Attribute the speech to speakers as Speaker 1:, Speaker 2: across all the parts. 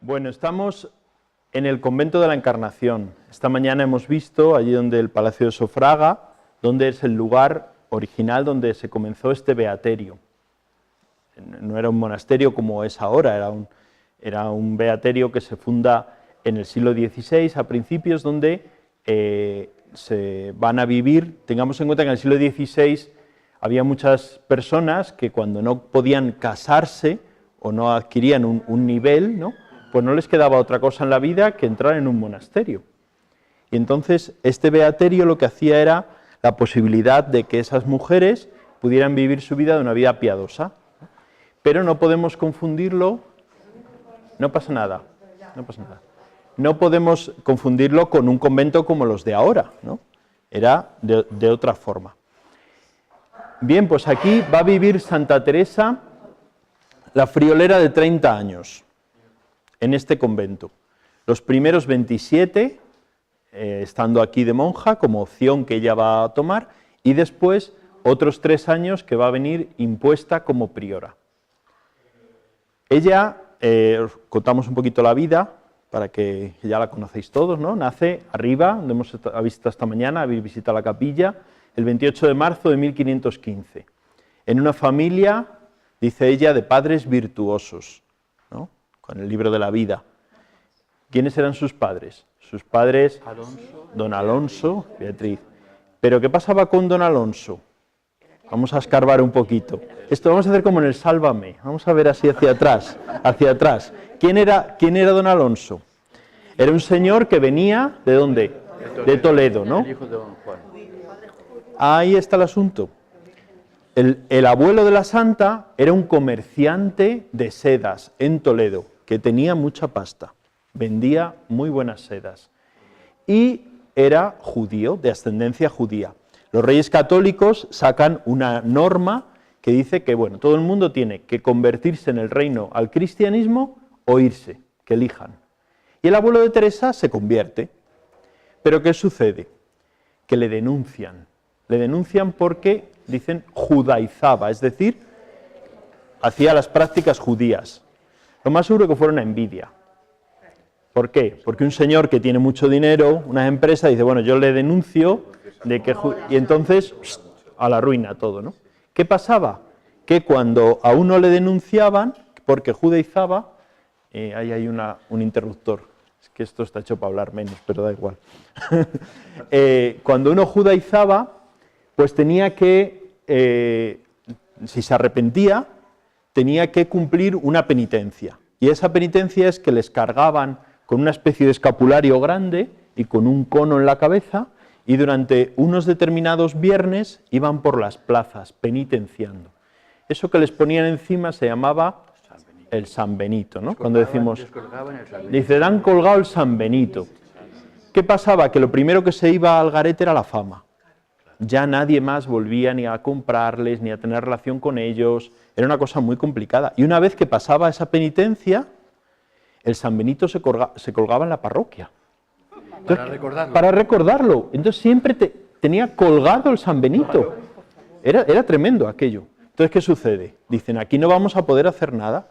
Speaker 1: Bueno, estamos en el convento de la Encarnación. Esta mañana hemos visto allí donde el Palacio de Sofraga, donde es el lugar original donde se comenzó este beaterio. No era un monasterio como es ahora, era un beaterio que se funda en el siglo XVI, a principios, donde se van a vivir. Tengamos en cuenta que en el siglo XVI había muchas personas que cuando no podían casarse o no adquirían un nivel, ¿no?, pues no les quedaba otra cosa en la vida que entrar en un monasterio. Y entonces este beaterio lo que hacía era la posibilidad de que esas mujeres pudieran vivir su vida de una vida piadosa. Pero no podemos confundirlo, no pasa nada, no podemos confundirlo con un convento como los de ahora, ¿no? Era de otra forma. Bien, pues aquí va a vivir Santa Teresa, la friolera, de 30 años, en este convento. Los primeros 27, estando aquí de monja, como opción que ella va a tomar, y después otros 3 años que va a venir impuesta como priora. Ella, os contamos un poquito la vida, para que ya la conocéis todos, ¿no? Nace arriba, donde hemos visto esta mañana, habéis visitado la capilla, el 28 de marzo de 1515, en una familia, dice ella, de padres virtuosos, ¿no?, con el libro de la vida. ¿Quiénes eran sus padres? Sus padres, don Alonso, Beatriz. ¿Pero qué pasaba con don Alonso? Vamos a escarbar un poquito. Esto vamos a hacer como en el Sálvame, vamos a ver así hacia atrás, hacia atrás. ¿Quién era don Alonso? Era un señor que venía, ¿de dónde? De Toledo, ¿no? Ahí está el asunto. El abuelo de la santa era un comerciante de sedas en Toledo, que tenía mucha pasta, vendía muy buenas sedas, y era judío, de ascendencia judía. Los reyes católicos sacan una norma que dice que, bueno, todo el mundo tiene que convertirse en el reino al cristianismo o irse, que elijan. Y el abuelo de Teresa se convierte. Pero ¿qué sucede? Que le denuncian porque, dicen, judaizaba, es decir, hacía las prácticas judías. Lo más seguro que fuera una envidia. ¿Por qué? Porque un señor que tiene mucho dinero, una empresa, dice, bueno, yo le denuncio, y entonces a la ruina todo, ¿no? ¿Qué pasaba? Que cuando a uno le denunciaban porque judaizaba, ahí hay un interruptor, es que esto está hecho para hablar menos, pero da igual. Cuando uno judaizaba, pues tenía que, si se arrepentía, tenía que cumplir una penitencia. Y esa penitencia es que les cargaban con una especie de escapulario grande y con un cono en la cabeza, y durante unos determinados viernes iban por las plazas penitenciando. Eso que les ponían encima se llamaba el San Benito, ¿no? Cuando decimos, dice, dan colgado el San Benito. ¿Qué pasaba? Que lo primero que se iba al garete era la fama. Ya nadie más volvía ni a comprarles, ni a tener relación con ellos. Era una cosa muy complicada. Y una vez que pasaba esa penitencia, el San Benito se colgaba en la parroquia. Entonces, para recordarlo. Entonces siempre tenía colgado el San Benito. Era tremendo aquello. Entonces, ¿qué sucede? Dicen, aquí no vamos a poder hacer nada.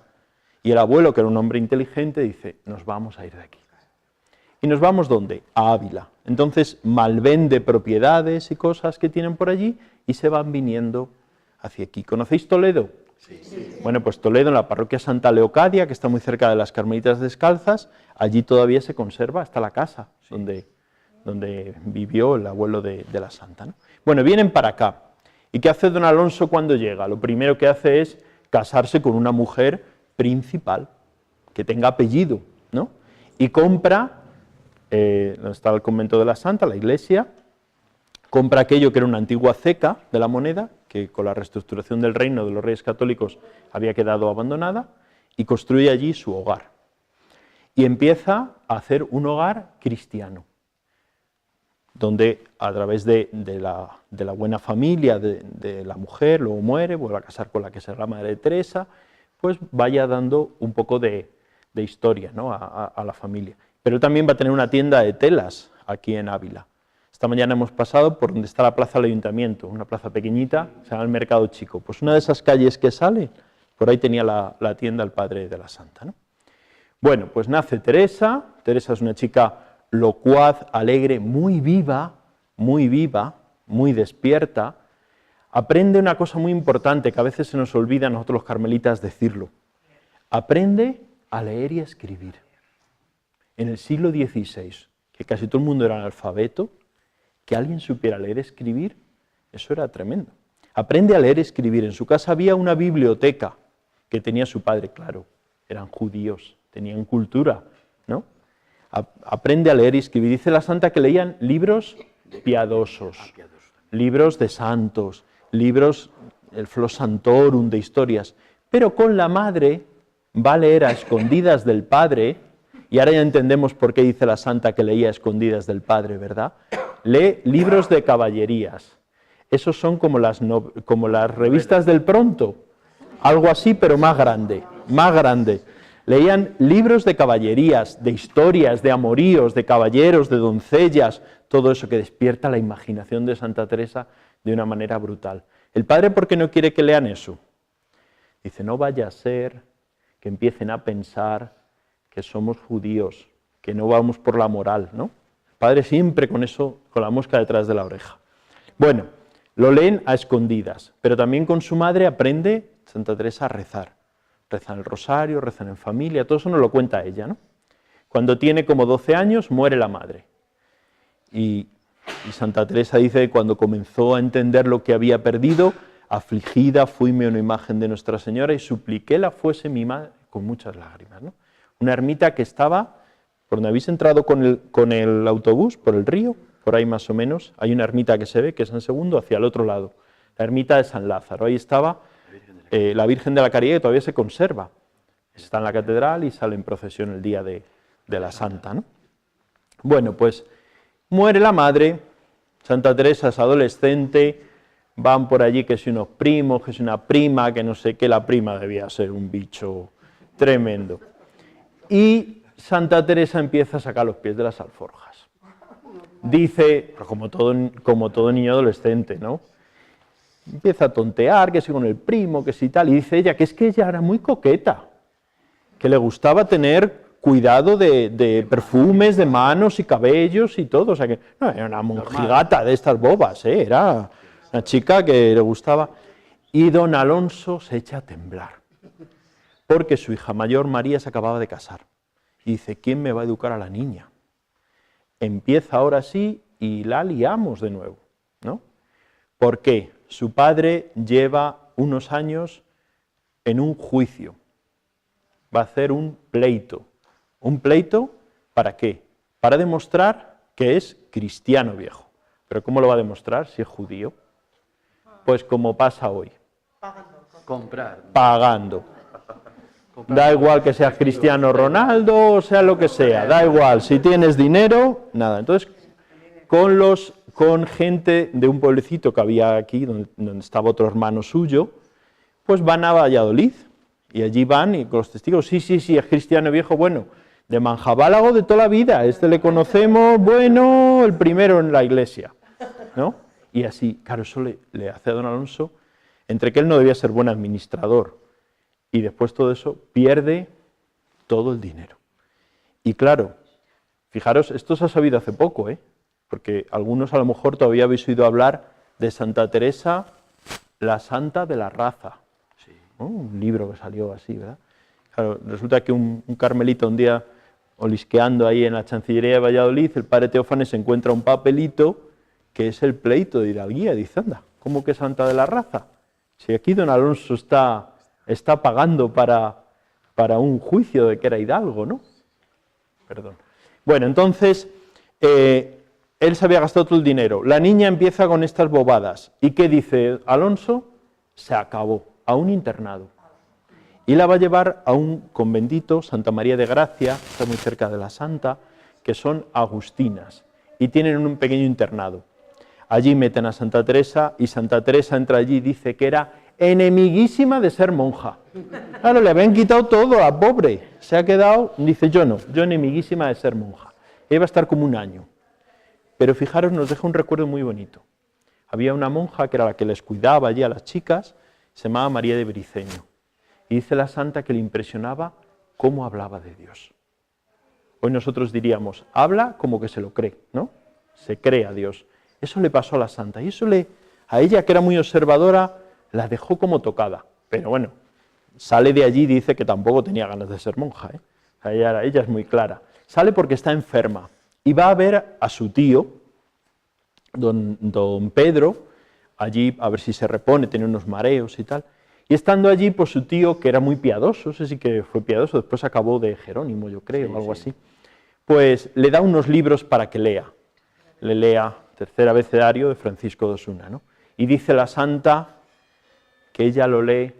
Speaker 1: Y el abuelo, que era un hombre inteligente, dice, nos vamos a ir de aquí. ¿Y nos vamos dónde? A Ávila. Entonces malvende propiedades y cosas que tienen por allí y se van viniendo hacia aquí. ¿Conocéis Toledo? Sí. Bueno, pues Toledo, en la parroquia Santa Leocadia, que está muy cerca de las Carmelitas Descalzas, allí todavía se conserva hasta la casa donde vivió el abuelo de la santa, ¿no? Bueno, vienen para acá. ¿Y qué hace don Alonso cuando llega? Lo primero que hace es casarse con una mujer principal, que tenga apellido, ¿no? Y compra, donde está el convento de la santa, la iglesia, compra aquello que era una antigua ceca de la moneda, que con la reestructuración del reino de los reyes católicos había quedado abandonada, y construye allí su hogar. Y empieza a hacer un hogar cristiano, donde a través de la buena familia de la mujer, luego muere, vuelve a casar con la que será la madre de Teresa, pues vaya dando un poco de historia, ¿no?, a la familia. Pero él también va a tener una tienda de telas aquí en Ávila. Esta mañana hemos pasado por donde está la plaza del Ayuntamiento, una plaza pequeñita, se llama el Mercado Chico. Pues una de esas calles que sale, por ahí tenía la tienda el padre de la santa, ¿no? Bueno, pues nace Teresa. Teresa es una chica locuaz, alegre, muy viva, muy despierta. Aprende una cosa muy importante que a veces se nos olvida a nosotros los carmelitas decirlo. Aprende a leer y a escribir. En el siglo XVI, que casi todo el mundo era analfabeto, que alguien supiera leer y escribir, eso era tremendo. Aprende a leer y escribir. En su casa había una biblioteca que tenía su padre, claro, eran judíos, tenían cultura, ¿no? Aprende a leer y escribir. Dice la santa que leían libros piadosos, libros de santos, libros, el Flos Santorum, de historias, pero con la madre va a leer a escondidas del padre, y ahora ya entendemos por qué dice la santa que leía a escondidas del padre, ¿verdad? Lee libros de caballerías. Esos son como las revistas del Pronto, algo así, pero más grande, más grande. Leían libros de caballerías, de historias, de amoríos, de caballeros, de doncellas, todo eso que despierta la imaginación de Santa Teresa de una manera brutal. ¿El padre por qué no quiere que lean eso? Dice, no vaya a ser que empiecen a pensar que somos judíos, que no vamos por la moral, ¿no? El padre siempre con eso, con la mosca detrás de la oreja. Bueno, lo leen a escondidas, pero también con su madre aprende Santa Teresa a rezar. Rezan el rosario, rezan en familia, todo eso nos lo cuenta ella, ¿no? Cuando tiene como 12 años, muere la madre. Y Santa Teresa dice que cuando comenzó a entender lo que había perdido, afligida, fuime a una imagen de Nuestra Señora y supliqué la fuese mi madre, con muchas lágrimas, ¿no? Una ermita que estaba, por donde habéis entrado con el autobús, por el río, por ahí más o menos, hay una ermita que se ve, que es en segundo, hacia el otro lado, la ermita de San Lázaro. Ahí estaba la Virgen de la Caridad, que todavía se conserva. Está en la catedral y sale en procesión el día de la Santa, ¿no? Bueno, pues muere la madre, Santa Teresa es adolescente, van por allí que si unos primos, que si una prima, que no sé qué, la prima debía ser un bicho tremendo. Y Santa Teresa empieza a sacar los pies de las alforjas. Dice, como todo niño adolescente, ¿no? Empieza a tontear, que si con el primo, que si tal, y dice ella que es que ella era muy coqueta, que le gustaba tener cuidado de perfumes, de manos y cabellos y todo, o sea que no era una monjigata de estas bobas, era una chica que le gustaba. Y don Alonso se echa a temblar, porque su hija mayor, María, se acababa de casar. Y dice, ¿quién me va a educar a la niña? Empieza ahora sí y la liamos de nuevo, ¿no? ¿Por qué? Su padre lleva unos años en un juicio, va a hacer un pleito. ¿Un pleito para qué? Para demostrar que es cristiano viejo. ¿Pero cómo lo va a demostrar si es judío? Pues como pasa hoy. Pagando. Da igual que seas Cristiano Ronaldo, o sea lo que sea, da igual, si tienes dinero, nada. Entonces, con gente de un pueblecito que había aquí, donde estaba otro hermano suyo, pues van a Valladolid, y allí van y con los testigos, sí, es cristiano viejo, bueno, de Manjabálago de toda la vida, le conocemos, bueno, el primero en la iglesia, ¿no? Y así, claro, eso le hace a don Alonso, entre que él no debía ser buen administrador, y después todo eso, pierde todo el dinero. Y claro, fijaros, esto se ha sabido hace poco, porque algunos a lo mejor todavía habéis oído hablar de Santa Teresa, la santa de la raza. Sí. Un libro que salió así, ¿verdad? Claro, resulta que un carmelita un día, olisqueando ahí en la Chancillería de Valladolid, el padre Teófanes encuentra un papelito que es el pleito de Hidalguía. Dice, anda, ¿cómo que santa de la raza? Si aquí don Alonso está pagando para un juicio de que era hidalgo, ¿no? Perdón. Bueno, entonces, él se había gastado todo el dinero. La niña empieza con estas bobadas. ¿Y qué dice Alonso? Se acabó, a un internado. Y la va a llevar a un conventito, Santa María de Gracia, está muy cerca de la Santa, que son agustinas, y tienen un pequeño internado. Allí meten a Santa Teresa, y Santa Teresa entra allí y dice que era enemiguísima de ser monja. Claro, le habían quitado todo a pobre. Se ha quedado, dice, yo enemiguísima de ser monja. Ella va a estar como un año. Pero fijaros, nos deja un recuerdo muy bonito. Había una monja que era la que les cuidaba allí a las chicas, se llamaba María de Briceño. Y dice la santa que le impresionaba cómo hablaba de Dios. Hoy nosotros diríamos, habla como que se lo cree, ¿no? Se cree a Dios. Eso le pasó a la santa, y eso a ella, que era muy observadora, la dejó como tocada. Pero bueno, sale de allí y dice que tampoco tenía ganas de ser monja, ¿eh? O sea, ella es muy clara. Sale porque está enferma y va a ver a su tío, don Pedro, allí a ver si se repone, tiene unos mareos y tal. Y estando allí, pues su tío, que era muy piadoso, ese sí que fue piadoso, después acabó de Jerónimo, yo creo, o algo así, pues le da unos libros para que lea. Le lea Tercer Abecedario de Francisco de Osuna, ¿no? Y dice la santa que ella lo lee,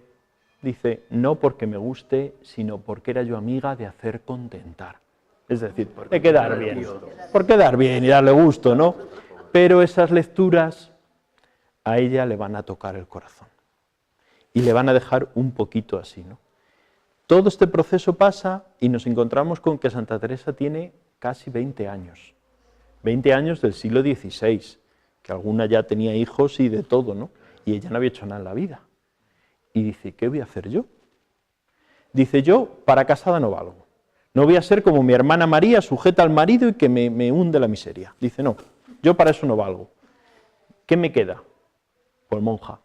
Speaker 1: dice, no porque me guste, sino porque era yo amiga de hacer contentar. Es decir, de quedar bien, por quedar bien y darle gusto, ¿no? Pero esas lecturas a ella le van a tocar el corazón y le van a dejar un poquito así, ¿no? Todo este proceso pasa y nos encontramos con que Santa Teresa tiene casi 20 años. 20 años del siglo XVI, que alguna ya tenía hijos y de todo, ¿no? Y ella no había hecho nada en la vida. Y dice, ¿qué voy a hacer yo? Dice, yo para casada no valgo. No voy a ser como mi hermana María, sujeta al marido y que me hunde la miseria. Dice, no, yo para eso no valgo. ¿Qué me queda? Pues monja.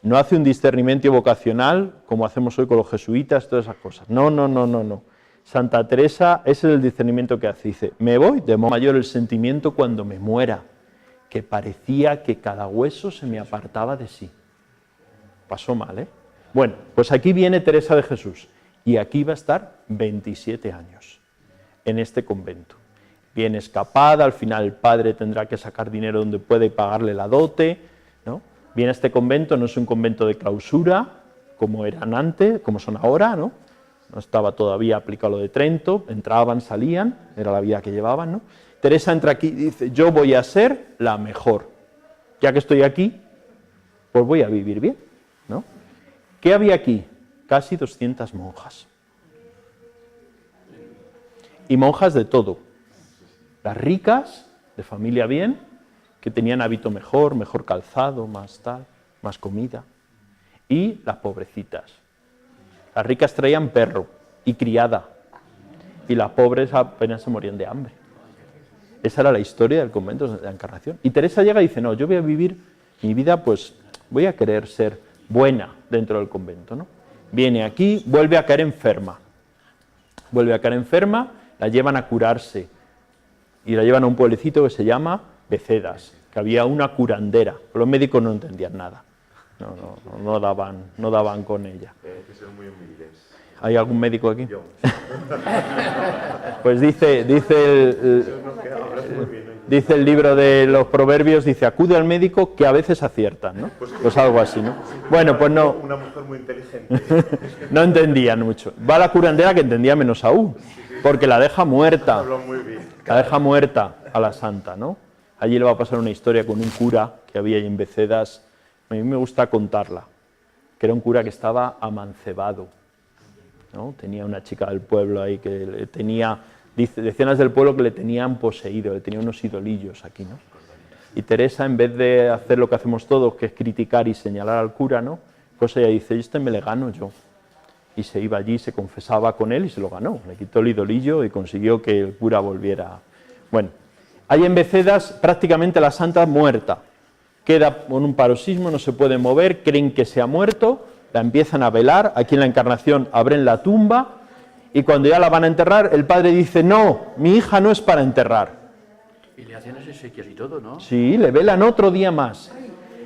Speaker 1: No hace un discernimiento vocacional como hacemos hoy con los jesuitas, todas esas cosas. No. Santa Teresa, ese es el discernimiento que hace. Dice, me voy, de modo mayor el sentimiento cuando me muera, que parecía que cada hueso se me apartaba de sí. Pasó mal, ¿eh? Bueno, pues aquí viene Teresa de Jesús y aquí va a estar 27 años en este convento. Viene escapada, al final el padre tendrá que sacar dinero donde puede pagarle la dote, ¿no? Viene a este convento, no es un convento de clausura, como eran antes, como son ahora, ¿no? No estaba todavía aplicado lo de Trento, entraban, salían, era la vida que llevaban, ¿no? Teresa entra aquí y dice, yo voy a ser la mejor. Ya que estoy aquí, pues voy a vivir bien, ¿no? ¿Qué había aquí? Casi 200 monjas. Y monjas de todo. Las ricas, de familia bien, que tenían hábito mejor calzado, más tal, más comida. Y las pobrecitas. Las ricas traían perro y criada. Y las pobres apenas se morían de hambre. Esa era la historia del convento de la Encarnación. Y Teresa llega y dice, no, yo voy a vivir mi vida, pues voy a querer ser buena dentro del convento, ¿no? Viene aquí, vuelve a caer enferma. Vuelve a caer enferma, la llevan a curarse. Y la llevan a un pueblecito que se llama Becedas, que había una curandera. Los médicos no entendían nada. No daban con ella.
Speaker 2: Que son muy humildes.
Speaker 1: ¿Hay algún médico aquí?
Speaker 2: Yo.
Speaker 1: Pues dice el libro de los Proverbios, dice, acude al médico que a veces aciertan, ¿no? Pues algo así, ¿no? Bueno, pues no.
Speaker 2: Una mujer muy inteligente.
Speaker 1: No entendían mucho. Va la curandera que entendía menos aún, porque la deja muerta.
Speaker 2: Habló muy bien.
Speaker 1: La deja muerta a la santa, ¿no? Allí le va a pasar una historia con un cura que había ahí en Becedas. A mí me gusta contarla, que era un cura que estaba amancebado, ¿no? Tenía una chica del pueblo ahí que le tenía, decenas del pueblo que le tenían poseído, le tenía unos idolillos aquí, ¿no? Y Teresa, en vez de hacer lo que hacemos todos, que es criticar y señalar al cura, ¿no? Pues ella dice, este me le gano yo. Y se iba allí, se confesaba con él y se lo ganó. Le quitó el idolillo y consiguió que el cura volviera. Bueno, ahí en Becedas prácticamente la santa muerta. Queda con un paroxismo, no se puede mover, creen que se ha muerto, la empiezan a velar, aquí en la Encarnación abren la tumba y cuando ya la van a enterrar, el padre dice, no, mi hija no es para enterrar.
Speaker 3: Y le hacen exequias y todo, ¿no?
Speaker 1: Sí, le velan otro día más.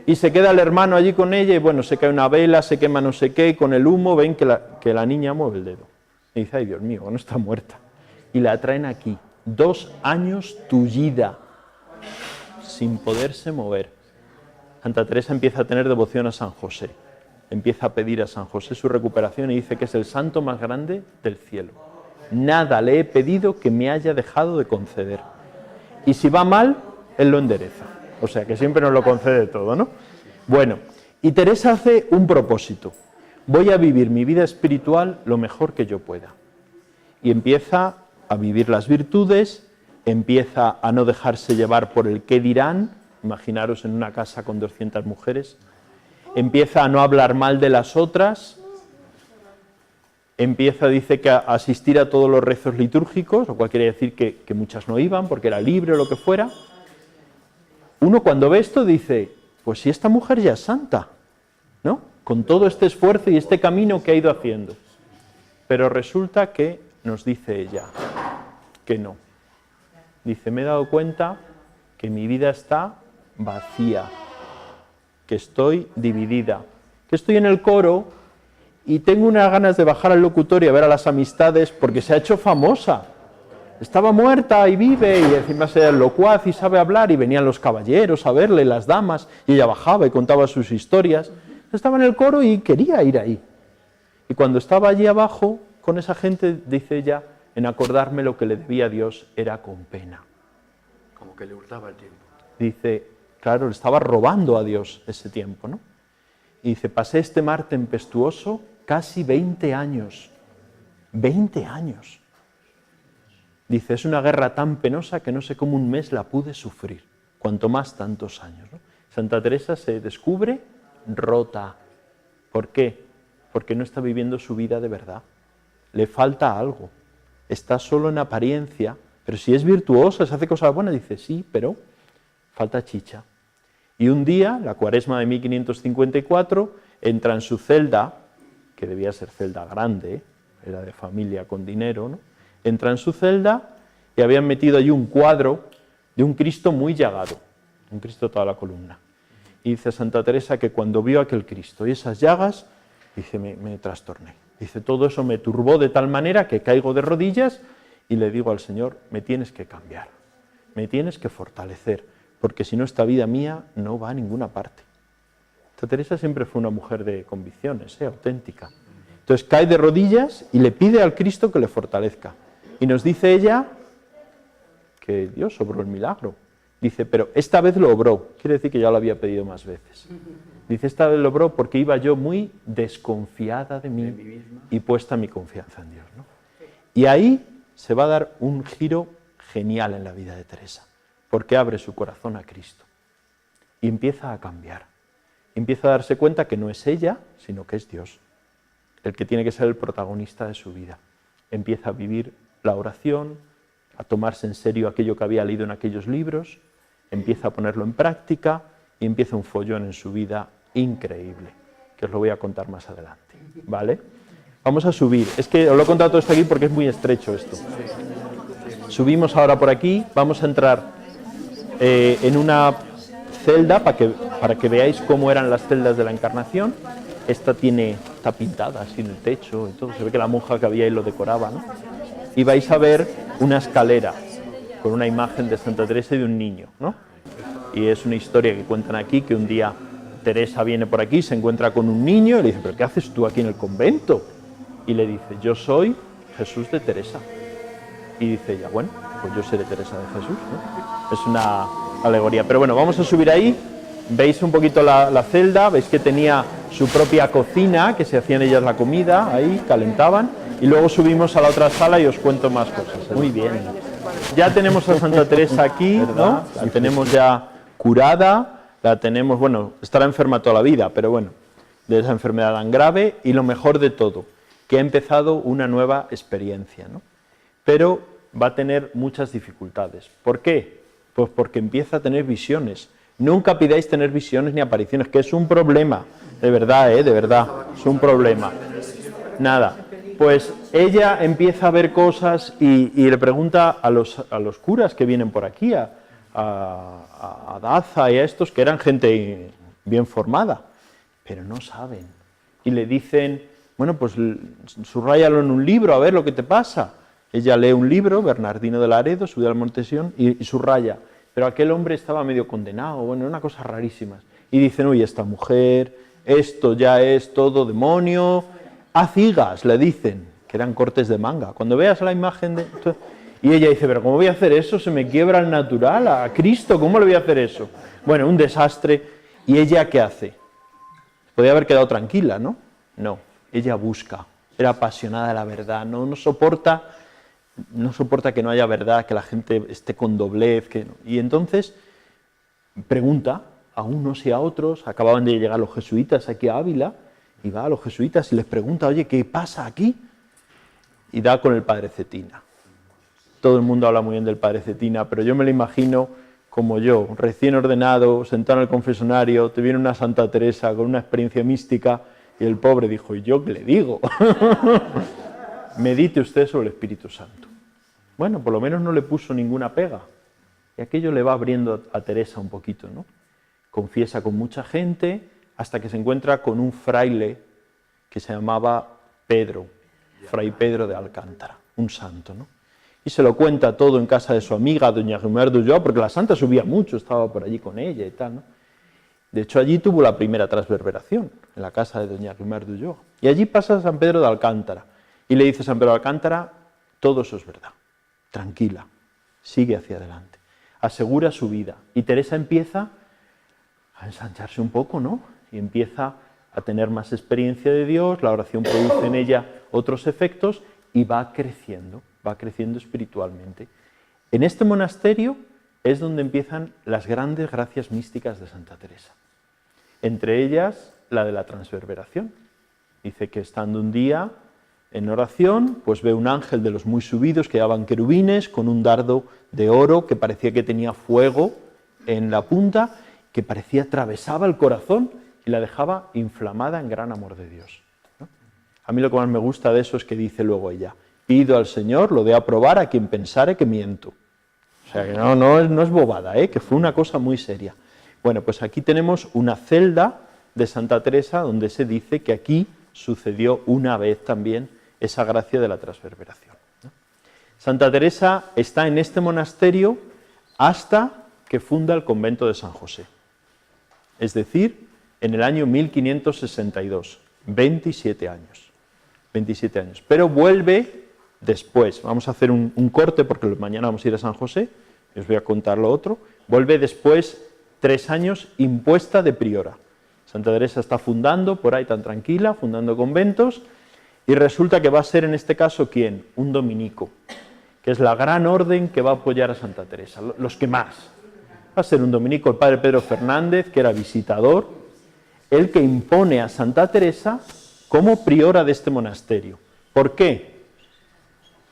Speaker 1: Y se queda el hermano allí con ella y bueno, se cae una vela, se quema no sé qué, y con el humo ven que la niña mueve el dedo. Y dice, ay Dios mío, no está muerta. Y la traen aquí, 2 años tullida, sin poderse mover. Santa Teresa empieza a tener devoción a San José, empieza a pedir a San José su recuperación y dice que es el santo más grande del cielo. Nada le he pedido que me haya dejado de conceder. Y si va mal, él lo endereza. O sea, que siempre nos lo concede todo, ¿no? Bueno, y Teresa hace un propósito. Voy a vivir mi vida espiritual lo mejor que yo pueda. Y empieza a vivir las virtudes, empieza a no dejarse llevar por el qué dirán. Imaginaros en una casa con 200 mujeres. Empieza a no hablar mal de las otras. dice que a asistir a todos los rezos litúrgicos, lo cual quiere decir que muchas no iban porque era libre o lo que fuera. Uno cuando ve esto dice, pues si esta mujer ya es santa, ¿no? Con todo este esfuerzo y este camino que ha ido haciendo. Pero resulta que nos dice ella que no. Dice, me he dado cuenta que mi vida está vacía, que estoy dividida, que estoy en el coro y tengo unas ganas de bajar al locutorio a ver a las amistades porque se ha hecho famosa. Estaba muerta y vive, y encima era locuaz y sabe hablar, y venían los caballeros a verle, las damas, y ella bajaba y contaba sus historias. Estaba en el coro y quería ir ahí. Y cuando estaba allí abajo, con esa gente, dice ella, en acordarme lo que le debía a Dios era con pena.
Speaker 3: Como que le hurtaba el tiempo.
Speaker 1: Dice, claro, le estaba robando a Dios ese tiempo, ¿no? Y dice, pasé este mar tempestuoso casi 20 años. 20 años. Dice, es una guerra tan penosa que no sé cómo un mes la pude sufrir, cuanto más tantos años, ¿no? Santa Teresa se descubre rota. ¿Por qué? Porque no está viviendo su vida de verdad. Le falta algo. Está solo en apariencia, pero si es virtuosa, se hace cosas buenas, dice, sí, pero falta chicha. Y un día, la cuaresma de 1554, entra en su celda, que debía ser celda grande, era de familia con dinero, ¿no? Entra en su celda y habían metido allí un cuadro de un Cristo muy llagado, un Cristo toda la columna. Y dice Santa Teresa que cuando vio aquel Cristo y esas llagas, dice, me trastorné. Dice, todo eso me turbó de tal manera que caigo de rodillas y le digo al Señor, me tienes que cambiar, me tienes que fortalecer, porque si no esta vida mía no va a ninguna parte. Santa Teresa siempre fue una mujer de convicciones, auténtica. Entonces cae de rodillas y le pide al Cristo que le fortalezca. Y nos dice ella que Dios obró el milagro. Dice, pero esta vez lo obró. Quiere decir que ya lo había pedido más veces. Dice, esta vez lo obró porque iba yo muy desconfiada de mí y puesta mi confianza en Dios, ¿no? Y ahí se va a dar un giro genial en la vida de Teresa, porque abre su corazón a Cristo y empieza a cambiar. Empieza a darse cuenta que no es ella, sino que es Dios el que tiene que ser el protagonista de su vida. Empieza a vivir la oración, a tomarse en serio aquello que había leído en aquellos libros, empieza a ponerlo en práctica y empieza un follón en su vida increíble, que os lo voy a contar más adelante, ¿vale? Vamos a subir, es que os lo he contado todo esto aquí porque es muy estrecho esto. Subimos ahora por aquí, vamos a entrar en una celda para que veáis cómo eran las celdas de la Encarnación. Esta está pintada así en el techo y todo, se ve que la monja que había ahí lo decoraba, ¿no? Y vais a ver una escalera con una imagen de Santa Teresa y de un niño, ¿no? Y es una historia que cuentan aquí, que un día Teresa viene por aquí, se encuentra con un niño y le dice, ¿pero qué haces tú aquí en el convento? Y le dice, yo soy Jesús de Teresa. Y dice ella, bueno, pues yo seré Teresa de Jesús, ¿no? Es una alegoría. Pero bueno, vamos a subir ahí. Veis un poquito la celda, veis que tenía su propia cocina, que se hacían ellas la comida, ahí calentaban, y luego subimos a la otra sala y os cuento más cosas. Muy bien. Ya tenemos a Santa Teresa aquí, ¿no? La tenemos ya curada, la tenemos, bueno, estará enferma toda la vida, pero bueno, de esa enfermedad tan grave, y lo mejor de todo, que ha empezado una nueva experiencia, ¿no? Pero va a tener muchas dificultades. ¿Por qué? Pues porque empieza a tener visiones. Nunca pidáis tener visiones ni apariciones, que es un problema, de verdad, es un problema. Nada, pues ella empieza a ver cosas y le pregunta a los curas que vienen por aquí, a Daza y a estos, que eran gente bien formada, pero no saben. Y le dicen, bueno, pues subráyalo en un libro, a ver lo que te pasa. Ella lee un libro, Bernardino de Laredo, su vida al Monte Sión, y subraya. Pero aquel hombre estaba medio condenado, bueno, una cosa rarísima. Y dicen, uy, esta mujer, esto ya es todo demonio. Haz higas, le dicen, que eran cortes de manga. Cuando veas la imagen de... Y ella dice, pero ¿cómo voy a hacer eso? Se me quiebra el natural, a Cristo, ¿cómo le voy a hacer eso? Bueno, un desastre. ¿Y ella qué hace? Podría haber quedado tranquila, ¿no? No, ella busca, era apasionada de la verdad, no soporta que no haya verdad, que la gente esté con doblez. Y entonces pregunta a unos y a otros, acababan de llegar los jesuitas aquí a Ávila, y va a los jesuitas y les pregunta, oye, ¿qué pasa aquí? y da con el padre Cetina. Todo el mundo habla muy bien del padre Cetina, pero yo me lo imagino como yo, recién ordenado, sentado en el confesionario, te viene una Santa Teresa con una experiencia mística y el pobre dijo, ¿y yo qué le digo? Medite usted sobre el Espíritu Santo. Bueno, por lo menos no le puso ninguna pega. Y aquello le va abriendo a Teresa un poquito, ¿no? Confiesa con mucha gente hasta que se encuentra con un fraile que se llamaba Pedro, Fray Pedro de Alcántara, un santo, ¿no? Y se lo cuenta todo en casa de su amiga, doña Guimar d'Ulloa, porque la santa subía mucho, estaba por allí con ella y tal, ¿no? De hecho, allí tuvo la primera transverberación, en la casa de doña Guimar d'Ulloa. Y allí pasa San Pedro de Alcántara, y le dice San Pedro de Alcántara, todo eso es verdad, tranquila, sigue hacia adelante, asegura su vida. Y Teresa empieza a ensancharse un poco, ¿no? Y empieza a tener más experiencia de Dios, la oración produce en ella otros efectos y va creciendo espiritualmente. En este monasterio es donde empiezan las grandes gracias místicas de Santa Teresa. Entre ellas, la de la transverberación. Dice que estando un día en oración, pues ve un ángel de los muy subidos que llamaban querubines, con un dardo de oro que parecía que tenía fuego en la punta, que parecía atravesaba el corazón y la dejaba inflamada en gran amor de Dios, ¿no? A mí lo que más me gusta de eso es que dice luego ella, pido al Señor lo de aprobar a quien pensare que miento. O sea, que no es bobada, que fue una cosa muy seria. Bueno, pues aquí tenemos una celda de Santa Teresa donde se dice que aquí sucedió una vez también esa gracia de la transverberación, ¿no? Santa Teresa está en este monasterio hasta que funda el convento de San José. Es decir, en el año 1562, 27 años. 27 años. Pero vuelve después, vamos a hacer un corte porque mañana vamos a ir a San José, y os voy a contar lo otro, vuelve después 3 años impuesta de priora. Santa Teresa está fundando, por ahí tan tranquila, fundando conventos, y resulta que va a ser en este caso, ¿quién? Un dominico, que es la gran orden que va a apoyar a Santa Teresa, los que más. Va a ser un dominico, el padre Pedro Fernández, que era visitador, el que impone a Santa Teresa como priora de este monasterio. ¿Por qué?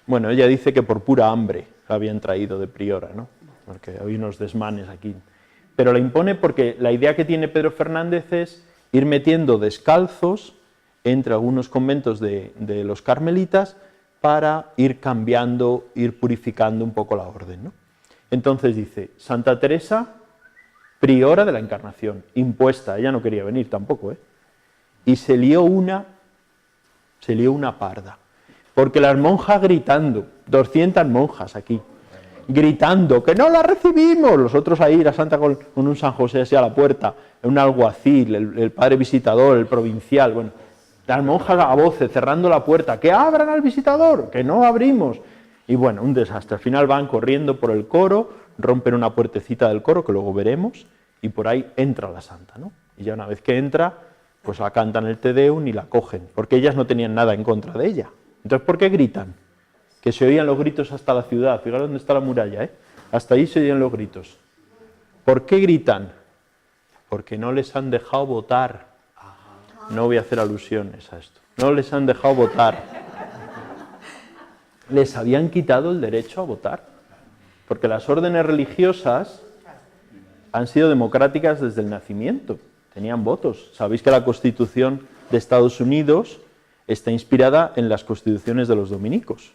Speaker 1: Bueno, ella dice que por pura hambre la habían traído de priora, ¿no? Porque había unos desmanes aquí. Pero la impone porque la idea que tiene Pedro Fernández es ir metiendo descalzos entre algunos conventos de los carmelitas para ir cambiando, ir purificando un poco la orden, ¿no? Entonces dice, Santa Teresa, priora de la Encarnación, impuesta, ella no quería venir tampoco, y se lió una parda, porque las monjas gritando, 200 monjas aquí, gritando, que no la recibimos, los otros ahí, la santa con un San José así a la puerta, un alguacil, el padre visitador, el provincial, bueno, las monjas a voces, cerrando la puerta, que abran al visitador, que no abrimos, y bueno, un desastre, al final van corriendo por el coro, rompen una puertecita del coro, que luego veremos, y por ahí entra la santa, ¿no? Y ya una vez que entra, pues la cantan el Te Deum y la cogen, porque ellas no tenían nada en contra de ella. Entonces, ¿por qué gritan? Que se oían los gritos hasta la ciudad, fijaros dónde está la muralla, hasta ahí se oían los gritos. ¿Por qué gritan? Porque no les han dejado votar. No voy a hacer alusiones a esto. No les han dejado votar. Les habían quitado el derecho a votar, porque las órdenes religiosas han sido democráticas desde el nacimiento, tenían votos. Sabéis que la Constitución de Estados Unidos está inspirada en las constituciones de los dominicos,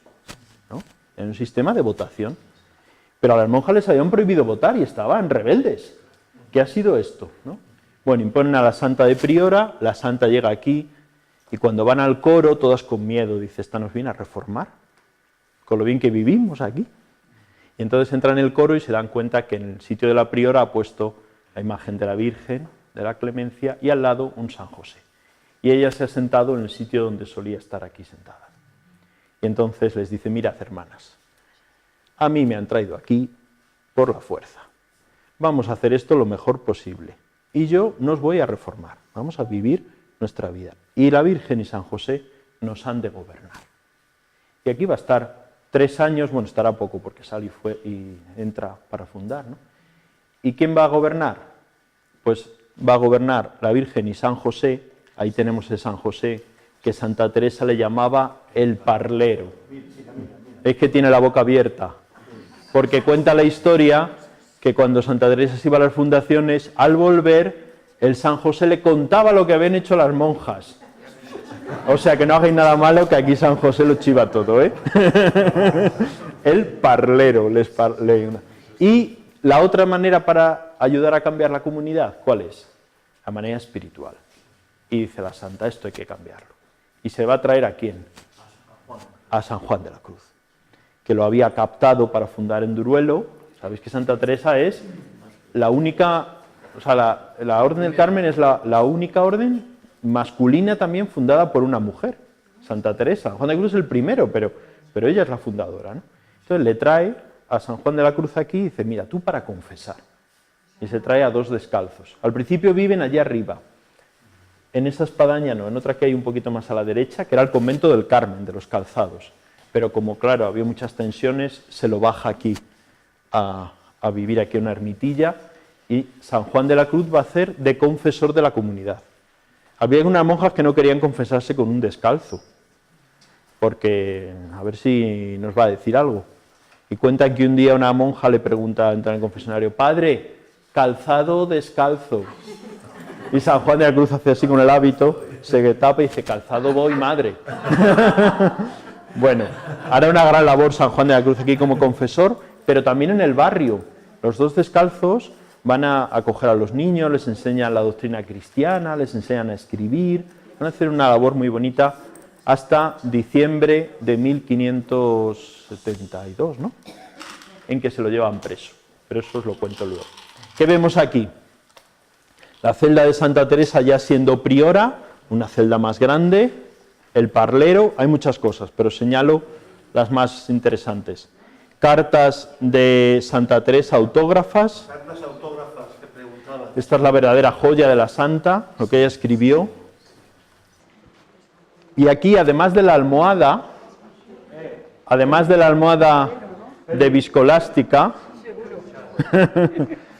Speaker 1: ¿no? En un sistema de votación. Pero a las monjas les habían prohibido votar y estaban rebeldes. ¿Qué ha sido esto, no? Bueno, imponen a la santa de priora, la santa llega aquí y cuando van al coro, todas con miedo, dice, esta nos viene a reformar, con lo bien que vivimos aquí. Y entonces entran en el coro y se dan cuenta que en el sitio de la priora ha puesto la imagen de la Virgen, de la Clemencia, y al lado un San José. Y ella se ha sentado en el sitio donde solía estar aquí sentada. Y entonces les dice, mirad, hermanas, a mí me han traído aquí por la fuerza. Vamos a hacer esto lo mejor posible. Y yo no os voy a reformar, vamos a vivir nuestra vida. Y la Virgen y San José nos han de gobernar. Y aquí va a estar 3 años, bueno, estará poco porque sale y entra para fundar, ¿no? ¿Y quién va a gobernar? Pues va a gobernar la Virgen y San José, ahí tenemos el San José que Santa Teresa le llamaba el parlero. Es que tiene la boca abierta, porque cuenta la historia que cuando Santa Teresa se iba a las fundaciones, al volver, el San José le contaba lo que habían hecho las monjas. O sea, que no hagáis nada malo, que aquí San José lo chiva todo, ¿eh? El parlero. Y la otra manera para ayudar a cambiar la comunidad, ¿cuál es? La manera espiritual. Y dice la santa, esto hay que cambiarlo. ¿Y se va a traer a quién? A San Juan de la Cruz, que lo había captado para fundar en Duruelo. Sabéis que Santa Teresa es la única, o sea, la Orden del Carmen es la única orden masculina también fundada por una mujer. Santa Teresa. Juan de la Cruz es el primero, pero ella es la fundadora, ¿no? Entonces le trae a San Juan de la Cruz aquí y dice, mira, tú para confesar. Y se trae a 2 descalzos. Al principio viven allá arriba. En esa espadaña no, en otra que hay un poquito más a la derecha, que era el convento del Carmen, de los Calzados. Pero como, claro, había muchas tensiones, se lo baja aquí a vivir aquí en una ermitilla, y San Juan de la Cruz va a hacer de confesor de la comunidad. Había unas monjas que no querían confesarse con un descalzo, porque a ver si nos va a decir algo. Y cuentan que un día una monja le pregunta, entra en el confesionario, padre, ¿calzado o descalzo? Y San Juan de la Cruz hace así con el hábito, se tapa y dice, calzado voy, madre. Bueno, hará una gran labor San Juan de la Cruz aquí como confesor, pero también en el barrio. Los 2 descalzos van a acoger a los niños, les enseñan la doctrina cristiana, les enseñan a escribir, van a hacer una labor muy bonita hasta diciembre de 1572, ¿no? En que se lo llevan preso, pero eso os lo cuento luego. ¿Qué vemos aquí? La celda de Santa Teresa ya siendo priora, una celda más grande, el parlero, hay muchas cosas, pero señalo las más interesantes. Cartas de Santa Teresa autógrafas.
Speaker 3: Cartas autógrafas que preguntaba.
Speaker 1: Esta es la verdadera joya de la santa, lo que ella escribió. Y aquí, además de la almohada de viscolástica,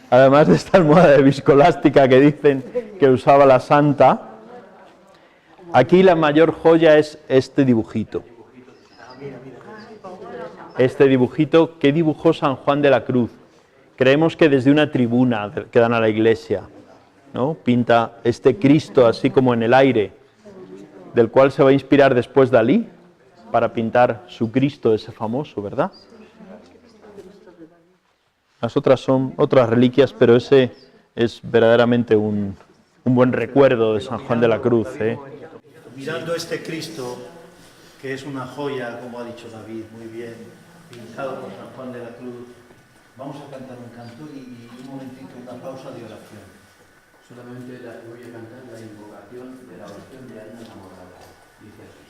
Speaker 1: además de esta almohada de viscolástica que dicen que usaba la santa, aquí la mayor joya es este dibujito. Este dibujito que dibujó San Juan de la Cruz. Creemos que desde una tribuna que dan a la iglesia, ¿no? Pinta este Cristo así como en el aire, del cual se va a inspirar después Dalí para pintar su Cristo, ese famoso, ¿verdad? Las otras son otras reliquias, pero ese es verdaderamente un buen recuerdo de San Juan de la Cruz, ¿eh?
Speaker 4: Mirando este Cristo, que es una joya, como ha dicho David, muy bien, pintado por San Juan de la Cruz, vamos a cantar un canto y un momentito, una pausa de oración.
Speaker 3: Solamente voy a cantar la invocación de la oración de Ana Enamorada. Dice así.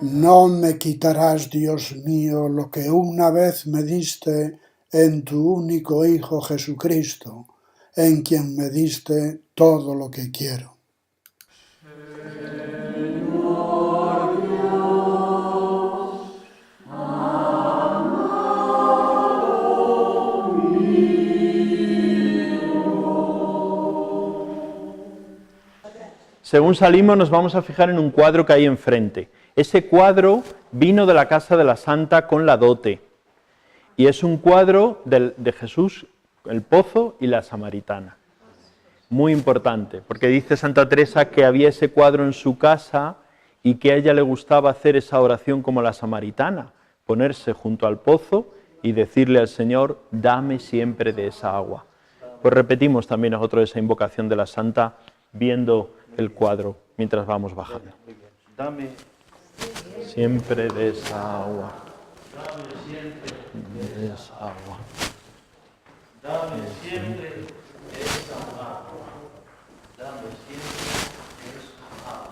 Speaker 5: No me quitarás, Dios mío, lo que una vez me diste en tu único Hijo Jesucristo, en quien me diste todo lo que quiero.
Speaker 1: Según salimos nos vamos a fijar en un cuadro que hay enfrente. Ese cuadro vino de la casa de la santa con la dote. Y es un cuadro de Jesús, el pozo y la samaritana. Muy importante, porque dice Santa Teresa que había ese cuadro en su casa y que a ella le gustaba hacer esa oración como la samaritana, ponerse junto al pozo y decirle al Señor, dame siempre de esa agua. Pues repetimos también nosotros esa invocación de la santa viendo el cuadro mientras vamos bajando.
Speaker 4: Dame
Speaker 1: siempre de esa agua. De esa agua.
Speaker 4: Dame siempre esa agua. Dame siempre esa agua.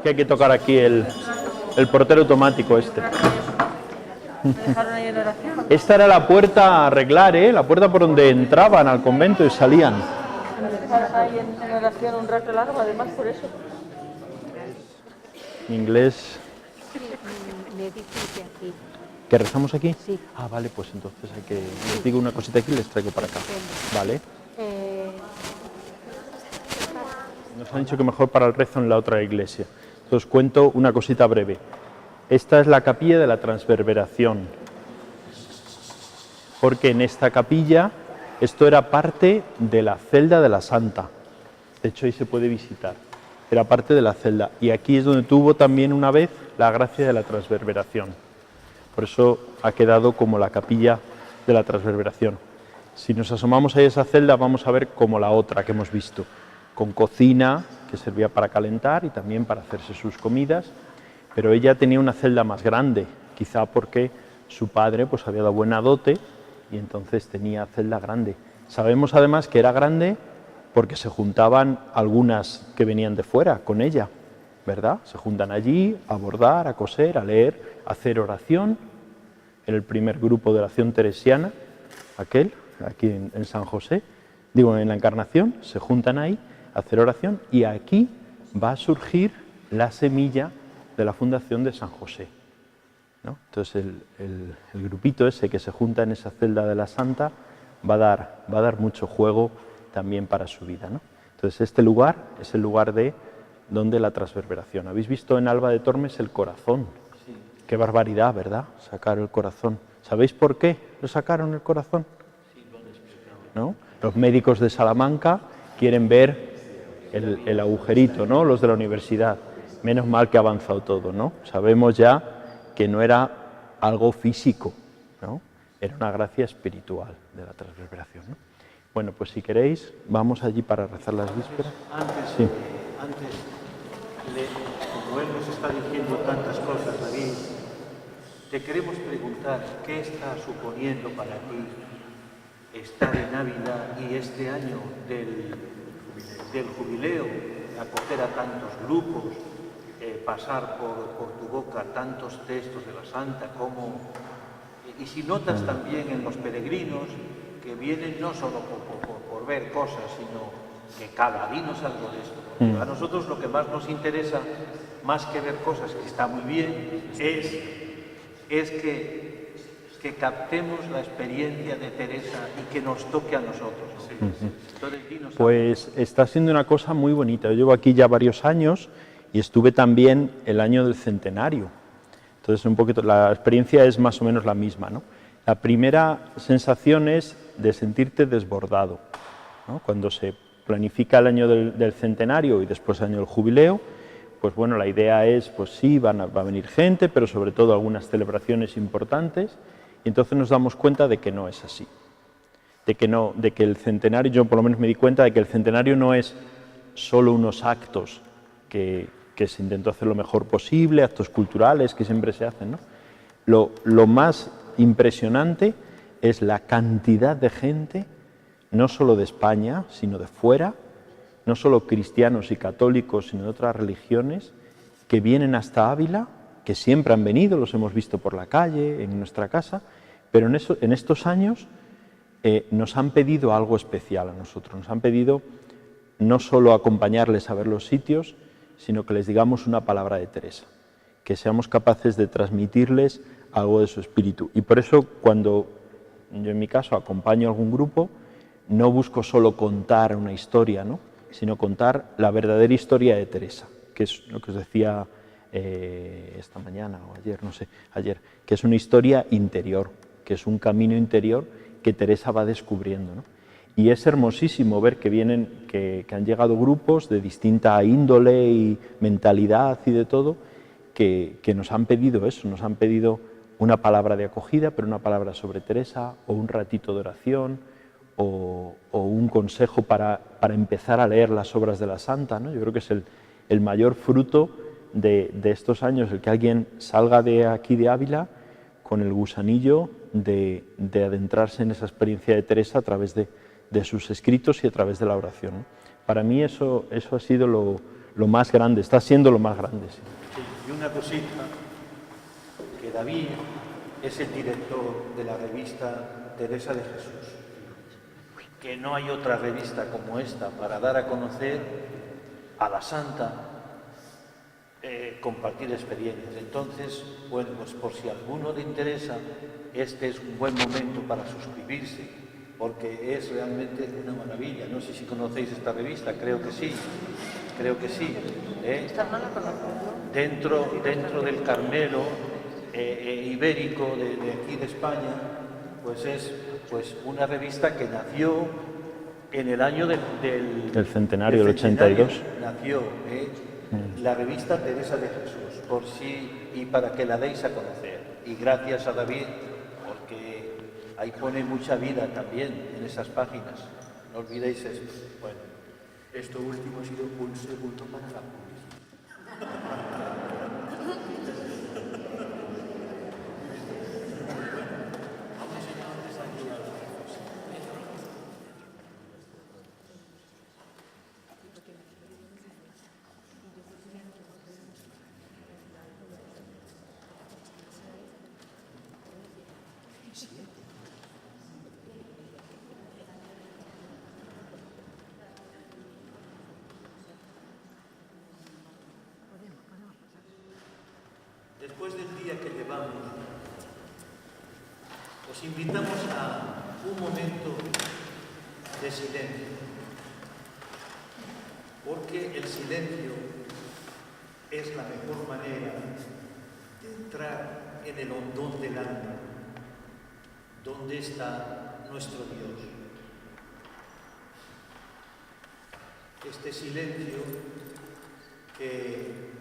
Speaker 1: Que hay que tocar aquí el portero automático este.
Speaker 6: Me dejaron ahí en oración.
Speaker 1: Esta era la puerta a arreglar, ¿eh? La puerta por donde entraban al convento y salían.
Speaker 6: Me dejaron ahí en oración un rato largo, además por eso.
Speaker 1: Inglés.
Speaker 7: Me dice que aquí.
Speaker 1: ¿Que rezamos aquí?
Speaker 7: Sí.
Speaker 1: Ah, vale, pues entonces hay que... Les digo una cosita aquí y les traigo para acá. Vale. Nos han dicho que mejor para el rezo en la otra iglesia. Os cuento una cosita breve. Esta es la capilla de la Transverberación. Porque en esta capilla, esto era parte de la celda de la Santa. De hecho, ahí se puede visitar. Era parte de la celda. Y aquí es donde tuvo también una vez la gracia de la Transverberación. Por eso ha quedado como la capilla de la Transverberación. Si nos asomamos ahí a esa celda, vamos a ver como la otra que hemos visto, con cocina que servía para calentar y también para hacerse sus comidas, pero ella tenía una celda más grande, quizá porque su padre pues había dado buena dote y entonces tenía celda grande. Sabemos además que era grande porque se juntaban algunas que venían de fuera con ella, ¿verdad? Se juntan allí a bordar, a coser, a leer, a hacer oración. En el primer grupo de oración teresiana, aquel, aquí en San José, digo en la Encarnación, se juntan ahí a hacer oración y aquí va a surgir la semilla de la fundación de San José, ¿no? Entonces el grupito ese que se junta en esa celda de la Santa va a dar mucho juego también para su vida, ¿no? Entonces este lugar es el lugar de donde la Transverberación. ¿Habéis visto en Alba de Tormes el corazón? Sí. Qué barbaridad, ¿verdad? Sacar el corazón. ¿Sabéis por qué lo sacaron el corazón? Sí, lo han explicado. ¿No? Los médicos de Salamanca quieren ver el agujerito, ¿no? Los de la universidad. Menos mal que ha avanzado todo, ¿no? Sabemos ya que no era algo físico, ¿no? Era una gracia espiritual de la Transverberación, ¿no? Bueno, pues si queréis, vamos allí para rezar las vísperas. Sí.
Speaker 4: Como él nos está diciendo tantas cosas, David, te queremos preguntar qué está suponiendo para ti estar en Ávila y este año del jubileo, acoger a tantos grupos, pasar por tu boca tantos textos de la Santa, y si notas también en los peregrinos que vienen no solo por ver cosas, sino que dinos algo de esto. Porque a nosotros lo que más nos interesa, más que ver cosas, que está muy bien, es que captemos la experiencia de Teresa y que nos toque a nosotros, ¿no? Entonces, dinos
Speaker 1: pues algo. Está siendo una cosa muy bonita. Yo llevo aquí ya varios años y estuve también el año del centenario. Entonces un poquito, la experiencia es más o menos la misma, ¿no? La primera sensación es de sentirte desbordado, ¿no? Cuando se planifica el año del centenario y después el año del jubileo, pues bueno, la idea es, pues sí, va a venir gente, pero sobre todo algunas celebraciones importantes, y entonces nos damos cuenta de que no es así, de que el centenario, yo por lo menos me di cuenta de que el centenario no es solo unos actos que se intentó hacer lo mejor posible, actos culturales que siempre se hacen, ¿no? Lo más impresionante es la cantidad de gente, no solo de España, sino de fuera, no solo cristianos y católicos, sino de otras religiones, que vienen hasta Ávila, que siempre han venido, los hemos visto por la calle, en nuestra casa, pero en estos años nos han pedido algo especial a nosotros, nos han pedido no solo acompañarles a ver los sitios, sino que les digamos una palabra de Teresa, que seamos capaces de transmitirles algo de su espíritu. Y por eso cuando yo en mi caso acompaño a algún grupo, no busco solo contar una historia, ¿no? Sino contar la verdadera historia de Teresa, que es lo que os decía esta mañana o ayer, no sé, que es una historia interior, que es un camino interior que Teresa va descubriendo, ¿no? Y es hermosísimo ver que han llegado grupos de distinta índole y mentalidad y de todo, que nos han pedido eso, nos han pedido una palabra de acogida, pero una palabra sobre Teresa, o un ratito de oración, o un consejo para empezar a leer las obras de la Santa, ¿no? Yo creo que es el mayor fruto de estos años, el que alguien salga de aquí de Ávila con el gusanillo de adentrarse en esa experiencia de Teresa a través de sus escritos y a través de la oración, ¿no? Para mí eso ha sido lo más grande, está siendo lo más grande. Sí.
Speaker 4: Y una cosita, que David es el director de la revista Teresa de Jesús, que no hay otra revista como esta para dar a conocer a la santa, compartir experiencias. Entonces, bueno, pues por si a alguno le interesa, este es un buen momento para suscribirse, porque es realmente una maravilla. No sé si conocéis esta revista, creo que sí.
Speaker 6: Esta no la conozco, ¿no?
Speaker 4: Dentro del Carmelo ibérico de aquí de España, pues es pues una revista que nació en el año del
Speaker 1: centenario, del 82.
Speaker 4: Nació la revista Teresa de Jesús, por si y para que la deis a conocer. Y gracias a David, porque ahí pone mucha vida también en esas páginas. No olvidéis esto. Bueno,
Speaker 3: Esto último ha sido un segundo para la publicidad.
Speaker 4: después del día que llevamos, os invitamos a un momento de silencio, porque el silencio es la mejor manera de entrar en el hondón del alma, donde está nuestro Dios. Este silencio que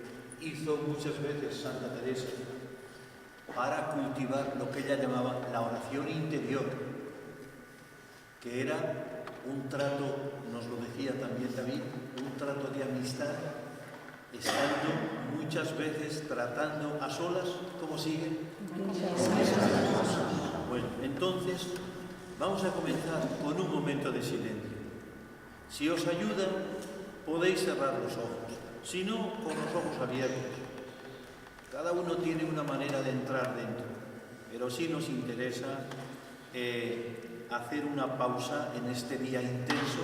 Speaker 4: hizo muchas veces Santa Teresa para cultivar lo que ella llamaba la oración interior, que era un trato, nos lo decía también David, un trato de amistad, estando muchas veces tratando a solas. ¿Cómo sigue? Bueno, entonces vamos a comenzar con un momento de silencio. Si os ayuda, podéis cerrar los ojos, si no, con los ojos abiertos. Cada uno tiene una manera de entrar dentro, pero sí nos interesa hacer una pausa en este día intenso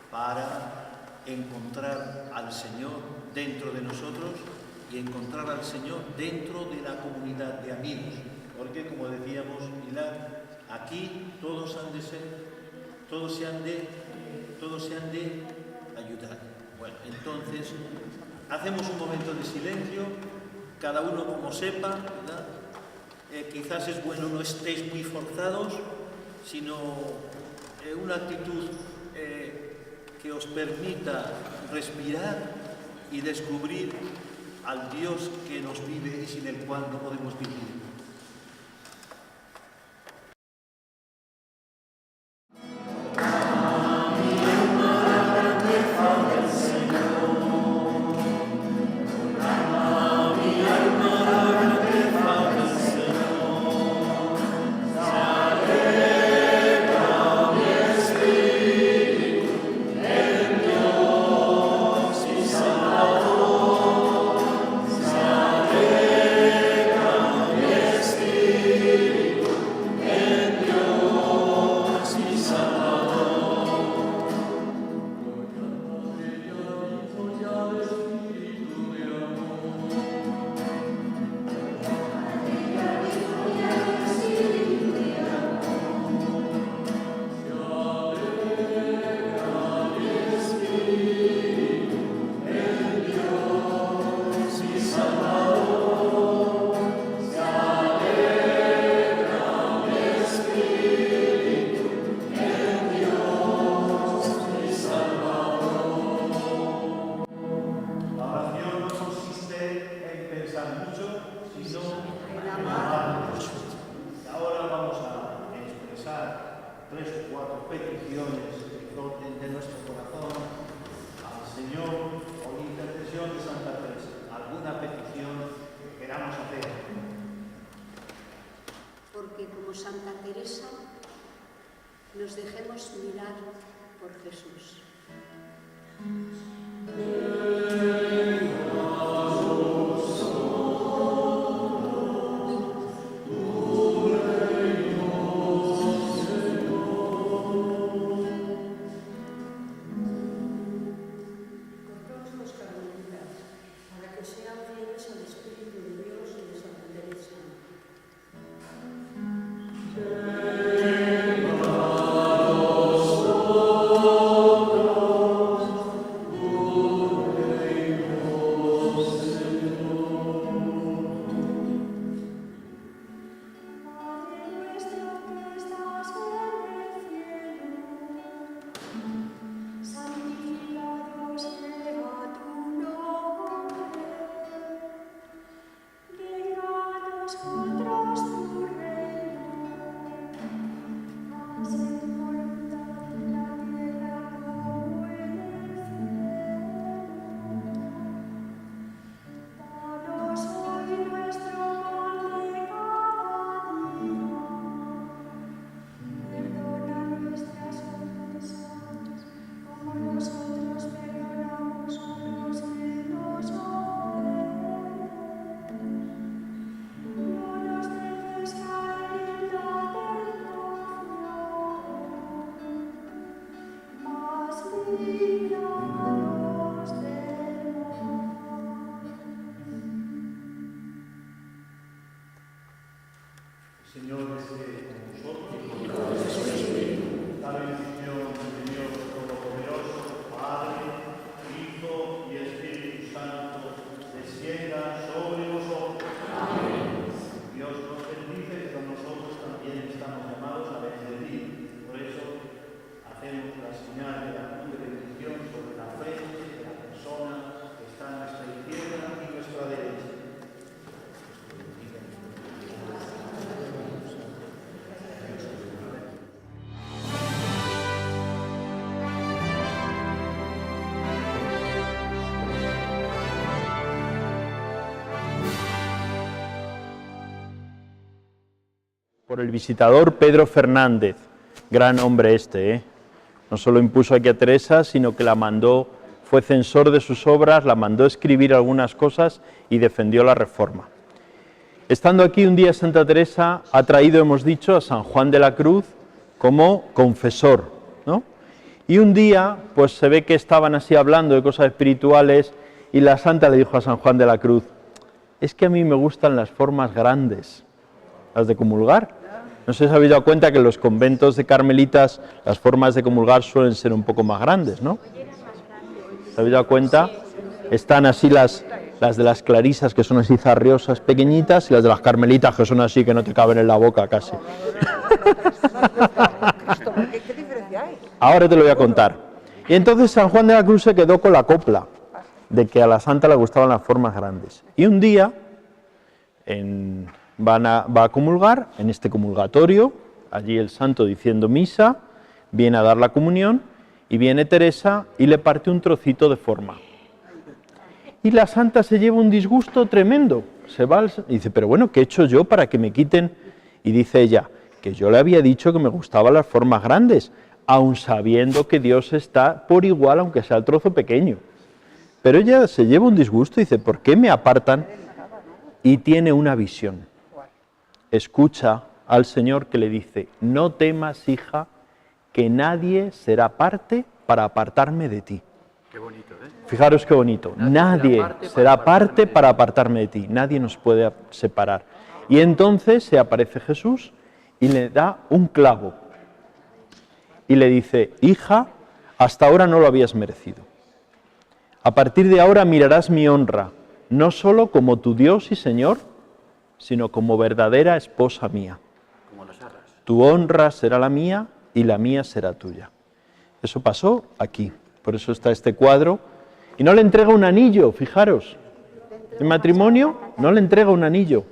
Speaker 4: para encontrar al Señor dentro de nosotros y encontrar al Señor dentro de la comunidad de amigos, porque como decíamos, Pilar, aquí todos se han de ayudar. Bueno, entonces hacemos un momento de silencio, cada uno como sepa, ¿verdad? Quizás es bueno no estéis muy forzados, sino una actitud que os permita respirar y descubrir al Dios que nos vive y sin el cual no podemos vivir.
Speaker 7: Nos dejemos mirar por Jesús.
Speaker 4: Señor esté con vosotros. La bendición de Dios Todopoderoso, Padre, Hijo y Espíritu Santo, descienda sobre vosotros. Amén. Dios nos bendice, pero nosotros también estamos llamados a bendecir. Por eso hacemos la señal de la cruz de bendición sobre la frente de la persona que está a nuestra izquierda y nuestra derecha.
Speaker 1: Por el visitador Pedro Fernández, gran hombre este, ¿eh? No solo impuso aquí a Teresa, sino que la mandó, fue censor de sus obras, la mandó escribir algunas cosas y defendió la Reforma. Estando aquí un día Santa Teresa ha traído, hemos dicho, a San Juan de la Cruz como confesor, ¿no? Y un día, pues se ve que estaban así hablando de cosas espirituales y la Santa le dijo a San Juan de la Cruz: es que a mí me gustan las formas grandes, las de comulgar. No sé si os habéis dado cuenta que en los conventos de carmelitas las formas de comulgar suelen ser un poco más grandes, ¿no? ¿Os habéis dado cuenta? Están así las de las clarisas, que son así zarriosas, pequeñitas, y las de las carmelitas, que son así, que no te caben en la boca casi.
Speaker 6: ¿Qué diferencia hay?
Speaker 1: Ahora te lo voy a contar. Y entonces San Juan de la Cruz se quedó con la copla de que a la Santa le gustaban las formas grandes. Y un día va a comulgar, en este comulgatorio, allí el santo diciendo misa, viene a dar la comunión, y viene Teresa y le parte un trocito de forma. Y la Santa se lleva un disgusto tremendo, se va y dice: pero bueno, ¿qué he hecho yo para que me quiten? Y dice ella: que yo le había dicho que me gustaban las formas grandes, aun sabiendo que Dios está por igual, aunque sea el trozo pequeño. Pero ella se lleva un disgusto y dice: ¿por qué me apartan? Y tiene una visión. Escucha al Señor que le dice: no temas, hija, que nadie será parte para apartarme de ti.
Speaker 3: Qué bonito, ¿eh?
Speaker 1: Fijaros qué bonito. Nadie será parte para apartarme de ti. Nadie nos puede separar. Y entonces se aparece Jesús y le da un clavo. Y le dice: hija, hasta ahora no lo habías merecido. A partir de ahora mirarás mi honra, no solo como tu Dios y Señor, sino como verdadera esposa mía.
Speaker 3: Como las arras.
Speaker 1: Tu honra será la mía y la mía será tuya. Eso pasó aquí, por eso está este cuadro. Y no le entrega un anillo, fijaros. En matrimonio no le entrega un anillo,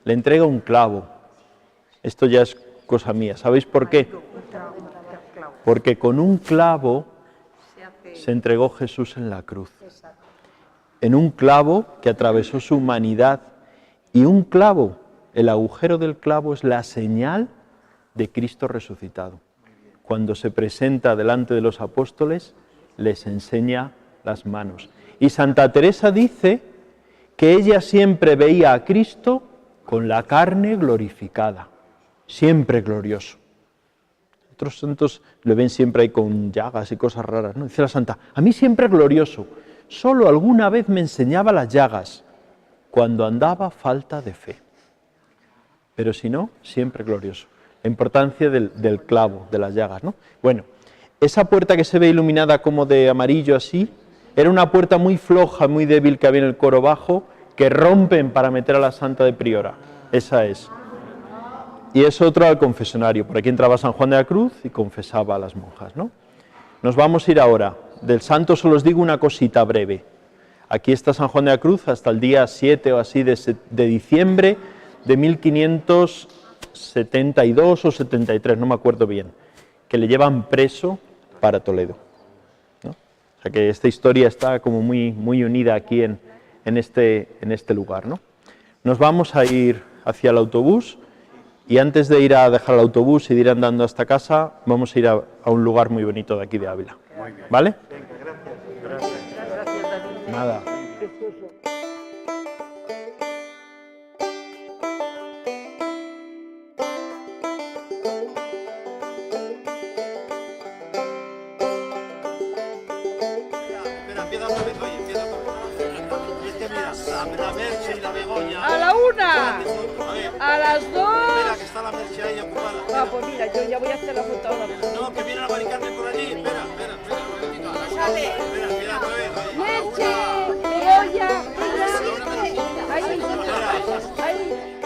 Speaker 1: le entrega un clavo. Esto ya es cosa mía. ¿Sabéis por qué? Porque con un clavo se entregó Jesús en la cruz. En un clavo que atravesó su humanidad. Y un clavo, el agujero del clavo es la señal de Cristo resucitado. Cuando se presenta delante de los apóstoles, les enseña las manos. Y Santa Teresa dice que ella siempre veía a Cristo con la carne glorificada, siempre glorioso. Otros santos le ven siempre ahí con llagas y cosas raras, ¿no? Dice la Santa: a mí siempre glorioso, solo alguna vez me enseñaba las llagas, cuando andaba falta de fe. Pero si no, siempre glorioso. La importancia del clavo, de las llagas, ¿no? Bueno, esa puerta que se ve iluminada como de amarillo así, era una puerta muy floja, muy débil que había en el coro bajo, que rompen para meter a la Santa de Priora. Esa es. Y es otro al confesionario. Por aquí entraba San Juan de la Cruz y confesaba a las monjas, ¿no? Nos vamos a ir ahora. Del santo solo os digo una cosita breve. Aquí está San Juan de la Cruz hasta el día 7 o así de diciembre de 1572 o 73, no me acuerdo bien, que le llevan preso para Toledo, ¿no? O sea que esta historia está como muy, muy unida aquí en este lugar, ¿no? Nos vamos a ir hacia el autobús y antes de ir a dejar el autobús y de ir andando hasta casa, vamos a ir a un lugar muy bonito de aquí de Ávila. ¿Vale? Nada.
Speaker 4: La Merche y la Begoña.
Speaker 6: A la una,
Speaker 4: A ver,
Speaker 6: a las
Speaker 4: espera,
Speaker 6: dos.
Speaker 4: que está la Merche ahí ocupada.
Speaker 6: Ah, pues mira, yo ya voy a hacer la foto ahora.
Speaker 4: No, que viene la Mari Carmen por allí. Espera, un momentito.
Speaker 6: Sale.
Speaker 4: Espera, cuidado,
Speaker 6: Merche, Begoña, mira. Ahí, ahí.